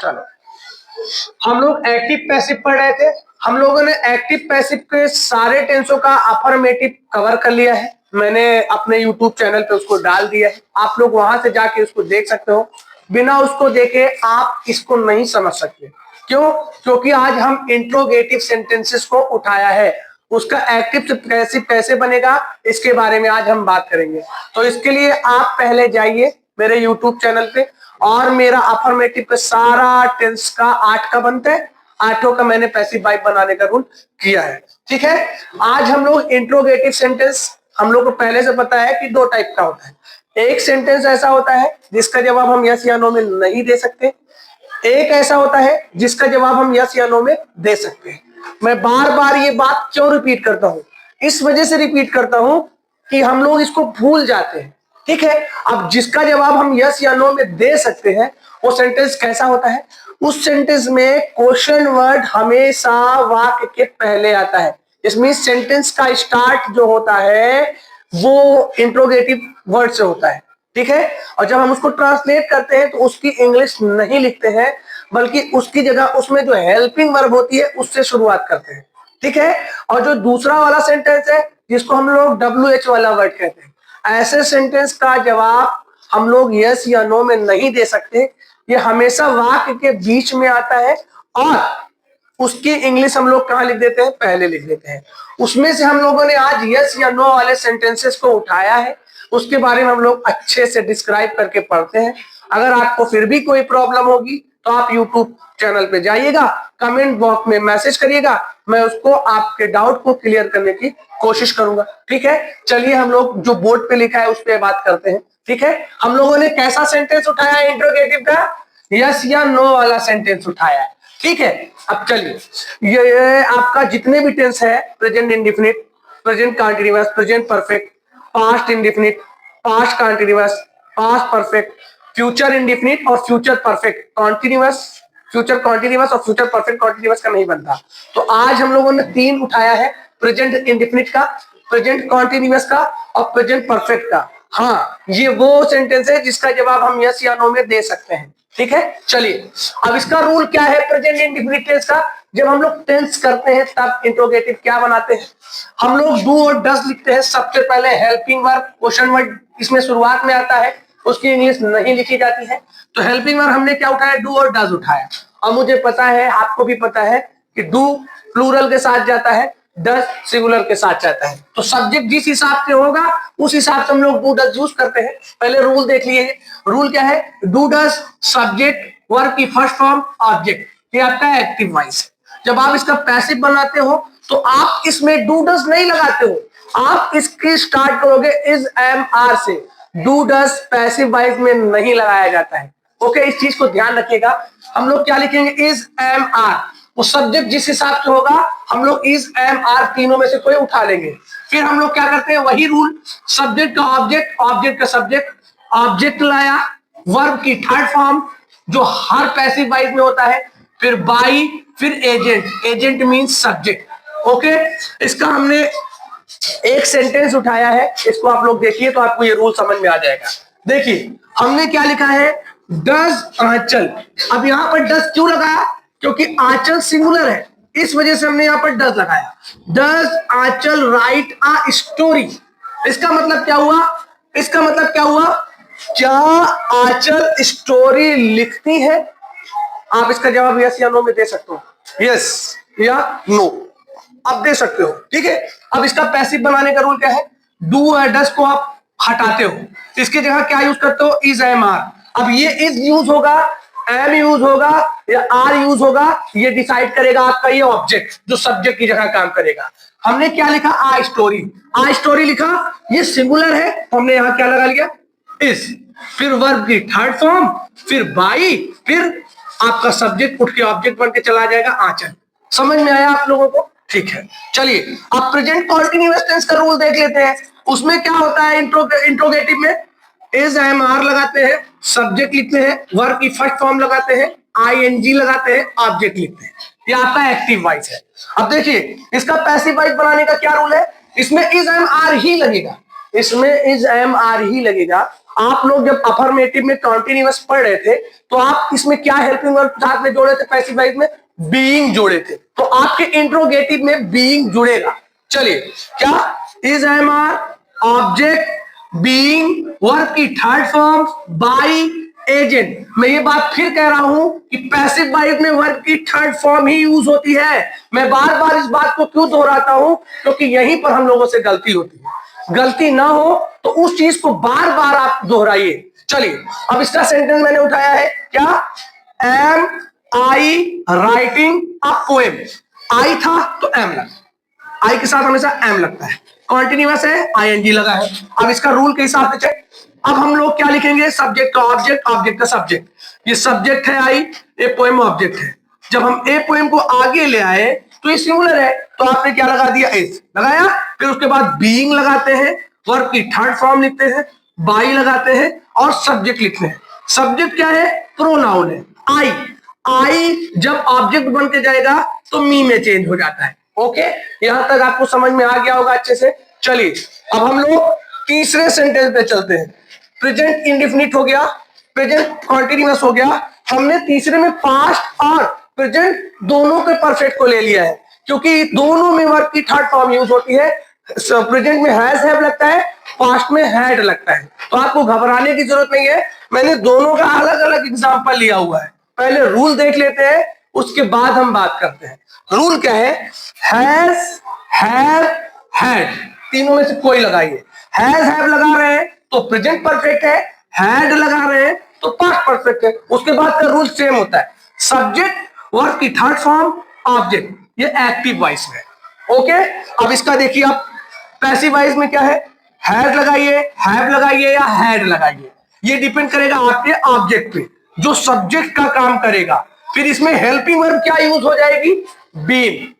चलो, हम लोग एक्टिव पैसिव पढ़ रहे थे। हम लोगों ने एक्टिव पैसिव के सारे टेंसों का अफर्मेटिव कवर कर लिया है। मैंने अपने YouTube चैनल पे उसको डाल दिया है, आप लोग वहां से जाके उसको देख सकते हो। बिना उसको देखे आप इसको नहीं समझ सकते। क्यों? क्योंकि आज हम इंट्रोगेटिव सेंटेंसेस को उठाया है। उसका एक्टिव से पैसिव कैसे बनेगा इसके बारे में आज हम बात करेंगे। तो इसके लिए आप पहले जाइए मेरे YouTube चैनल पे, और मेरा अफर्मेटिव का सारा टेंस का 8 का बनता है, 8 का मैंने पैसिव वाइब बनाने का रूल किया है। ठीक है, आज हम लोग इंट्रोगेटिव सेंटेंस, हम लोग को पहले से पता है कि 2 टाइप का होता है। एक सेंटेंस ऐसा होता है जिसका जवाब हम यस या नो में नहीं दे सकते, एक ऐसा होता है जिसका जवाब हम यस या नो में दे सकते हैं। मैं बार बार ये बात क्यों रिपीट करता हूं? इस वजह से रिपीट करता हूं कि हम लोग इसको भूल जाते हैं। ठीक है, अब जिसका जवाब हम यस या नो में दे सकते हैं वो सेंटेंस कैसा होता है? उस सेंटेंस में क्वेश्चन वर्ड हमेशा वाक्य के पहले आता है। इसमें सेंटेंस का स्टार्ट जो होता है वो इंट्रोगेटिव वर्ड से होता है। ठीक है, और जब हम उसको ट्रांसलेट करते हैं तो उसकी इंग्लिश नहीं लिखते हैं, बल्कि उसकी जगह उसमें जो हेल्पिंग वर्ब होती है उससे शुरुआत करते हैं। ठीक है, और जो दूसरा वाला सेंटेंस है जिसको हम लोग WH वाला वर्ड कहते हैं, ऐसे सेंटेंस का जवाब हम लोग यस या नो में नहीं दे सकते। ये हमेशा वाक्य के बीच में आता है और उसकी इंग्लिश हम लोग कहां लिख देते हैं? पहले लिख देते हैं। उसमें से हम लोगों ने आज यस या नो वाले सेंटेंसेस को उठाया है, उसके बारे में हम लोग अच्छे से डिस्क्राइब करके पढ़ते हैं। अगर आपको फिर भी कोई प्रॉब्लम होगी तो आप YouTube चैनल पे जाइएगा, कमेंट बॉक्स में मैसेज करिएगा, मैं उसको आपके डाउट को क्लियर करने की कोशिश करूंगा। ठीक है, चलिए हम लोग जो बोर्ड पे लिखा है उस पर बात करते हैं। ठीक है, हम लोगों ने कैसा सेंटेंस उठाया है? इंट्रोगेटिव का यस या नो वाला सेंटेंस उठाया है। ठीक है, अब चलिए, ये आपका जितने भी टेंस है, present indefinite, present continuous, present perfect, past indefinite, past continuous, past perfect, future indefinite और future perfect continuous, future continuous और फ्यूचर परफेक्ट कॉन्टिन्यूअस का नहीं बनता। तो आज हम लोगों ने 3 उठाया है, प्रेजेंट इंडेफिनिट का, प्रेजेंट कॉन्टिन्यूअस का और प्रेजेंट परफेक्ट का। हाँ, ये वो सेंटेंस है जिसका जवाब हम यस या नो में दे सकते हैं। ठीक है, चलिए अब इसका रूल क्या है प्रेजेंट इंडेफिनिट टेंस का? जब हम लोग टेंस करते हैं तब इंट्रोगेटिव क्या बनाते हैं? हम लोग डू और डज लिखते हैं। सबसे पहले हेल्पिंग वर्ब, क्वेश्चन वर्ड इसमें शुरुआत में आता है, उसकी इंग्लिश नहीं लिखी जाती है। तो हेल्पिंग वर्ब हमने क्या उठाया? डू और डज उठाया। और मुझे पता है, आपको भी पता है कि डू प्लूरल के साथ जाता है, डज सिंगुलर के साथ जाता है। तो सब्जेक्ट जिस हिसाब से होगा उस हिसाब से हम लोग डू डज यूज करते हैं। पहले रूल देख लिए। रूल क्या है? डू डज सब्जेक्ट वर्ब की फर्स्ट फॉर्म ऑब्जेक्ट, ये आपका एक्टिव वॉइस। जब आप इसका पैसिव बनाते हो तो आप इसमें डू डज नहीं लगाते हो, आप इसकी स्टार्ट करोगे इज एम आर से। डू डज पैसिव वॉइस में नहीं लगाया जाता है। ओके, इस चीज को ध्यान रखिएगा। हम लोग क्या लिखेंगे? इज एम आर, वो सब्जेक्ट जिस हिसाब से होगा हम लोग इज एम आर तीनों में से कोई उठा लेंगे। फिर हम लोग क्या करते हैं? वही रूल, सब्जेक्ट का ऑब्जेक्ट, ऑब्जेक्ट का सब्जेक्ट, ऑब्जेक्ट लाया, वर्ब की थर्ड फॉर्म जो हर पैसिव वॉइस में होता है, फिर बाई, फिर agent, agent means subject. Okay, इसका हमने एक सेंटेंस उठाया है, इसको आप लोग देखिए तो आपको ये रूल समझ में आ जाएगा। देखिए हमने क्या लिखा है? डज आंचल। अब यहां पर डज क्यों लगाया? क्योंकि आंचल सिंगुलर है, इस वजह से हमने यहां पर डज लगाया। Does Anchal write a story. इसका मतलब क्या हुआ? इसका मतलब क्या हुआ? क्या आंचल स्टोरी लिखती है? आप इसका जवाब यस या नो में दे सकते हो, यस या नो आप दे सकते हो। ठीक है, अब इसका पैसिव बनाने का रूल क्या है? डू और डज को आप हटाते हो, इसकी जगह क्या यूज करते हो? Is am are. अब ये इज यूज होगा, एम यूज होगा या आर यूज होगा, ये डिसाइड करेगा आपका ये ऑब्जेक्ट जो सब्जेक्ट की जगह काम करेगा। हमने क्या लिखा? आ स्टोरी। आ स्टोरी लिखा, ये सिंगुलर है तो हमने यहां क्या लगा लिया? इज। फिर वर्ब की थर्ड फॉर्म, फिर बाई, फिर आपका सब्जेक्ट उठ के ऑब्जेक्ट बन के चला जाएगा आंचल। समझ में आया आप लोगों को? ठीक है, चलिए अब प्रेजेंट कॉन्टिन्यूअस टेंस का रूल देख लेते हैं। उसमें क्या होता है? इंट्रोगेटिव में इज एम आर लगाते हैं, सब्जेक्ट लिखते हैं, वर्ब की फर्स्ट फॉर्म लगाते हैं, आईएनजी लगाते हैं, ऑब्जेक्ट लिखते हैं। ये आपका एक्टिव वॉइस है। अब देखिए इसका पैसिव वॉइस बनाने का क्या रूल है? इसमें इज एम आर ही लगेगा, इसमें इज एम आर ही लगेगा। आप लोग जब अफर्मेटिव में कॉन्टिन्यूअस पढ़ रहे थे तो आप इसमें क्या हेल्पिंग वर्ब साथ में जोड़े थे, पैसिव वॉइस में बीइंग जोड़े थे, तो आपके इंट्रोगेटिव में बीइंग जुड़ेगा। चलिए, क्या is am are object being verb की थर्ड फॉर्म बाई एजेंट। मैं ये बात फिर कह रहा हूं कि पैसिव वॉइस में वर्ब की थर्ड फॉर्म ही यूज होती है। मैं बार बार इस बात को क्यों दोहराता हूं, क्योंकि यहीं पर हम लोगों से गलती होती है। गलती ना हो तो उस चीज को बार बार आप दोहराइए। चलिए, अब इसका सेंटेंस मैंने उठाया है, क्या am I writing a poem. आई था तो एम लगा, आई के साथ हमेशा एम लगता है, कॉन्टिन्यूअस है आईएनजी लगा है। अब इसका रूल के हिसाब से चेक, अब हम लोग क्या लिखेंगे, सब्जेक्ट का ऑब्जेक्ट, ऑब्जेक्ट का सब्जेक्ट। ये सब्जेक्ट है आई, ये पोएम ऑब्जेक्ट है। जब हम ए पोएम को आगे ले आए तो ये सिंगुलर है, तो आपने क्या लगा दिया, एस लगाया। फिर उसके बाद बीइंग लगाते हैं, वर्ब की थर्ड फॉर्म लिखते हैं, बाई लगाते हैं और सब्जेक्ट लिखते हैं। सब्जेक्ट क्या है, प्रोनाउन है आई। आई जब ऑब्जेक्ट बन के जाएगा तो मी में चेंज हो जाता है। ओके, यहां तक आपको समझ में आ गया होगा अच्छे से। चलिए, अब हम लोग तीसरे सेंटेंस पे चलते हैं। प्रेजेंट इंडेफिनिट हो गया, प्रेजेंट कॉन्टिन्यूअस हो गया। हमने तीसरे में पास्ट और प्रेजेंट दोनों के परफेक्ट को ले लिया है, क्योंकि दोनों में वर्ब की थर्ड फॉर्म यूज होती है। प्रेजेंट में हैज हैव लगता है, पास्ट में हैड लगता है, तो आपको घबराने की जरूरत नहीं है। मैंने दोनों का अलग अलग एग्जांपल लिया हुआ है। पहले रूल देख लेते हैं, उसके बाद हम बात करते हैं। रूल क्या है, हैज हैव हैड, तीनों में से कोई लगाइए। हैज हैव लगा रहे हैं तो प्रेजेंट परफेक्ट है, हैड लगा रहे हैं तो पास्ट परफेक्ट है। उसके बाद का रूल सेम होता है, सब्जेक्ट वर्ब की थर्ड फॉर्म ऑब्जेक्ट, ये एक्टिव वॉइस में। ओके, अब इसका देखिए आप, पैसिव वॉइस में क्या है, हैज लगाइए, हैव लगाइए या हैड लगाइए, ये डिपेंड करेगा आपके ऑब्जेक्ट पे जो सब्जेक्ट का काम करेगा। फिर इसमें हेल्पिंग वर्ब क्या यूज हो जाएगी, बीन।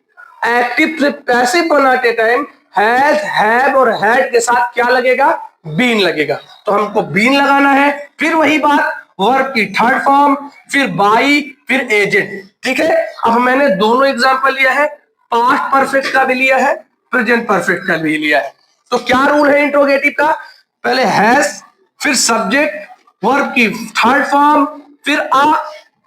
एक्टिव से पैसिव बनाते टाइम हैज हैव और हैड के साथ क्या लगेगा, बीन लगेगा, तो हमको बीन लगाना है। फिर वही बात, वर्ब की थर्ड फॉर्म, फिर बाई, फिर एजेंट। ठीक है, अब मैंने दोनों एग्जांपल लिया है, पास्ट परफेक्ट का भी लिया है, प्रेजेंट परफेक्ट का भी लिया है। तो क्या रूल है इंट्रोगेटिव का, पहले हैज, फिर सब्जेक्ट, वर्ब की थर्ड फॉर्म, फिर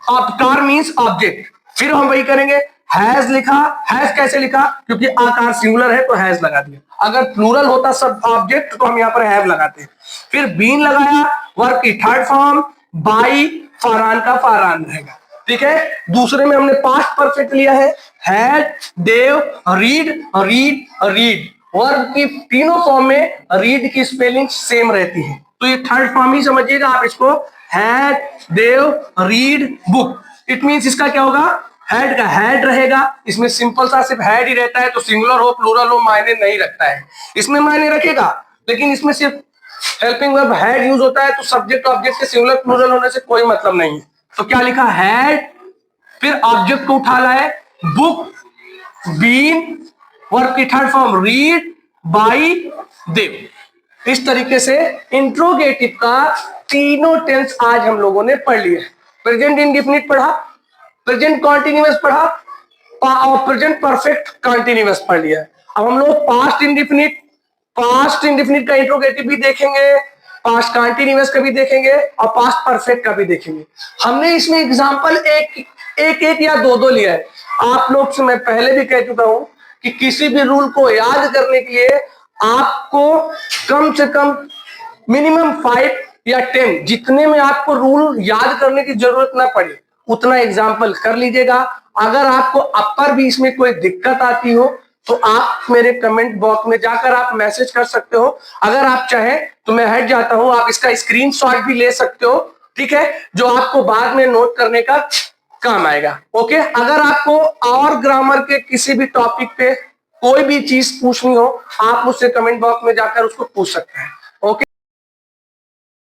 आकार मींस ऑब्जेक्ट। फिर हम वही करेंगे, हैज लिखा, हैज कैसे लिखा, क्योंकि आकार सिंगुलर है तो हैज लगा दिया। अगर प्लूरल होता सब ऑब्जेक्ट तो हम यहाँ पर हैव लगाते हैं। फिर बीन लगाया, वर्ब की थर्ड फॉर्म, बाई, फारान का फारान रहेगा। ठीक है, दूसरे में हमने पास्ट परफेक्ट लिया है, had, Dev, read, read, read. Verb की तीनों फॉर्म में रीड की स्पेलिंग सेम रहती है, तो ये थर्ड फॉर्म ही समझिएगा आप इसको, had, Dev, read, book. It means इसका क्या होगा, हैड का हैड रहेगा, इसमें सिंपल सा सिर्फ हैड ही रहता है, तो सिंगुलर हो प्लूरल हो मायने नहीं रखता है। इसमें मायने रखेगा, लेकिन इसमें सिर्फ हेल्पिंग वर्ब हैड यूज होता है, तो सब्जेक्ट ऑब्जेक्ट के सिंगुलर प्लूरल होने से कोई मतलब नहीं है। तो क्या लिखा, हैड, फिर ऑब्जेक्ट को उठा लाए, बुक, बीन, वर्ब की थर्ड फॉर्म रीड, बाई, देव। इस तरीके से इंट्रोगेटिव का तीनों टेंस आज हम लोगों ने पढ़ लिया। प्रेजेंट इंडेफिनिट पढ़ा, प्रेजेंट कॉन्टिन्यूअस पढ़ा और प्रेजेंट परफेक्ट कॉन्टिन्यूअस पढ़ लिया। अब हम लोग पास्ट इंडेफिनिट का इंट्रोगेटिव भी देखेंगे, पास्ट कॉन्टिन्यूअस का भी देखेंगे और पास्ट परफेक्ट का भी देखेंगे। हमने इसमें एग्जांपल एक या दो लिया है। आप लोग से मैं पहले भी कह चुका हूं कि किसी भी रूल को याद करने के लिए आपको कम से कम मिनिमम 5 या 10, जितने में आपको रूल याद करने की जरूरत ना पड़े उतना एग्जाम्पल कर लीजिएगा। अगर आपको अपर भी इसमें कोई दिक्कत आती हो तो आप मेरे कमेंट बॉक्स में जाकर आप मैसेज कर सकते हो। अगर आप चाहें तो मैं हट जाता हूं, आप इसका स्क्रीनशॉट भी ले सकते हो, ठीक है, जो आपको बाद में नोट करने का काम आएगा। ओके, अगर आपको और ग्रामर के किसी भी टॉपिक पे कोई भी चीज पूछनी हो, आप मुझसे कमेंट बॉक्स में जाकर उसको पूछ सकते हैं।